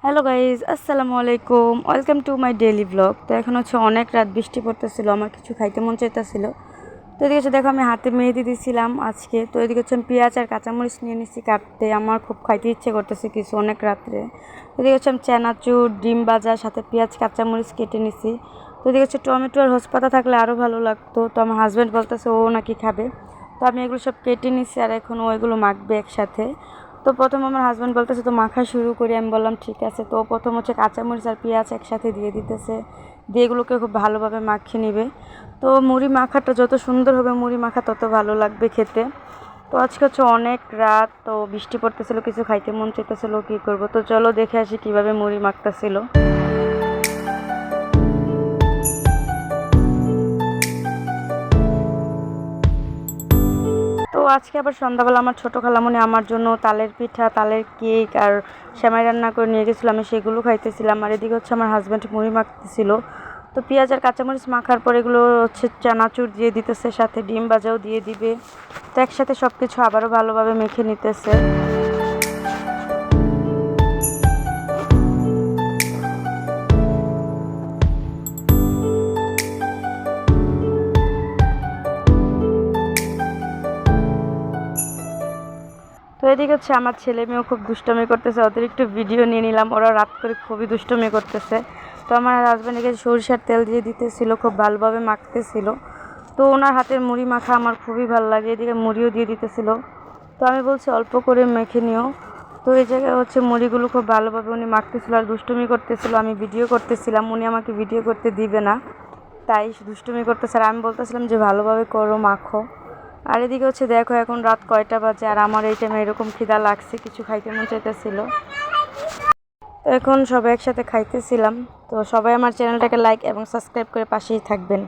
Hello guys, আসসালামু আলাইকুম। Welcome to my daily blog. তো এখন হচ্ছে অনেক রাত, বৃষ্টি পড়তেছিল, আমার কিছু খাইতে মন চাইতেছিল। তো এদিকে হচ্ছে দেখো আমি হাতে মেহেদি দিয়েছিলাম আজকে। তো এদিকে হচ্ছে আমি পেঁয়াজ আর কাঁচামরিচ নিয়ে নিচ্ছি কাটতে, আমার খুব খাইতে ইচ্ছে করতেছে কিছু অনেক রাত্রে। এদিকে হচ্ছে আমি চানাচুর, ডিম ভাজা, সাথে পেঁয়াজ কাঁচামরিচ কেটে নিছি। তো এদিকে হচ্ছে টমেটো আর হসপাতা থাকলে আরও ভালো লাগতো। তো আমার হাজব্যান্ড বলতেছে ও নাকি খাবে। তো আমি এগুলো সব কেটে নিচ্ছি আর এখন ও এগুলো মাখবে একসাথে। তো প্রথম আমার হাজব্যান্ড বলতেছে তো মাখা শুরু করি। আমি বললাম ঠিক আছে। তো প্রথম হচ্ছে কাঁচামরিচ আর পেঁয়াজ একসাথে দিয়ে দিতেছে, দিয়ে এগুলোকে খুব ভালোভাবে মাখিয়ে নেবে। তো মুড়ি মাখাটা যত সুন্দর হবে, মুড়ি মাখা তত ভালো লাগবে খেতে। তো আজকে হচ্ছে অনেক রাত, তো বৃষ্টি পড়তেছিল, কিছু খাইতে মন চাইতেছিল, কী করবো। তো চলো দেখে আসি কীভাবে মুড়ি মাখতেছিল। তো আজকে আবার সন্ধ্যাবেলা আমার ছোটো খালামণি আমার জন্য তালের পিঠা, তালের কেক আর সেমাই রান্না করে নিয়ে গেছিলো, আমি সেগুলো খাইতেছিলাম। আর এদিকে হচ্ছে আমার হাজব্যান্ড মুড়ি মাখতেছিল। তো পেঁয়াজ আর কাঁচামরিচ মাখার পর এগুলো হচ্ছে চানাচুর দিয়ে দিতেছে, সাথে ডিম ভাজাও দিয়ে দিবে। তো একসাথে সব কিছু আবারও ভালোভাবে মেখে নিতেছে। তো এদিকে হচ্ছে আমার ছেলে মেয়েও খুব দুষ্টমি করতেছে, ওদের একটু ভিডিও নিয়ে নিলাম। ওরা রাত করে খুবই দুষ্টমি করতেছে। তো আমার হাজব্যান্ডকে সরিষার তেল দিয়ে দিতেছিল, খুব ভালোভাবে মাখতেছিল। তো ওনার হাতের মুড়ি মাখা আমার খুবই ভালো লাগে। এদিকে মুড়িও দিয়ে দিতেছিল। তো আমি বলছি অল্প করে মেখে নিও। তো এই জায়গায় হচ্ছে মুড়িগুলো খুব ভালোভাবে উনি মাখতেছিল আর দুষ্টুমি করতেছিল। আমি ভিডিও করতেছিলাম, উনি আমাকে ভিডিও করতে দিবে না, তাই দুষ্টুমি করতেছে। আর আমি বলতেছিলাম যে ভালোভাবে করো, মাখো। আর এদিকে হচ্ছে দেখো এখন রাত কয়টা বাজে, আর আমার এই টাইমে এরকম খিদা লাগছে, কিছু খাইতে মন চাইতেছিল। তো এখন সবাই একসাথে খাইতেছিলাম। তো সবাই আমার চ্যানেলটাকে লাইক এবং সাবস্ক্রাইব করে পাশেই থাকবেন।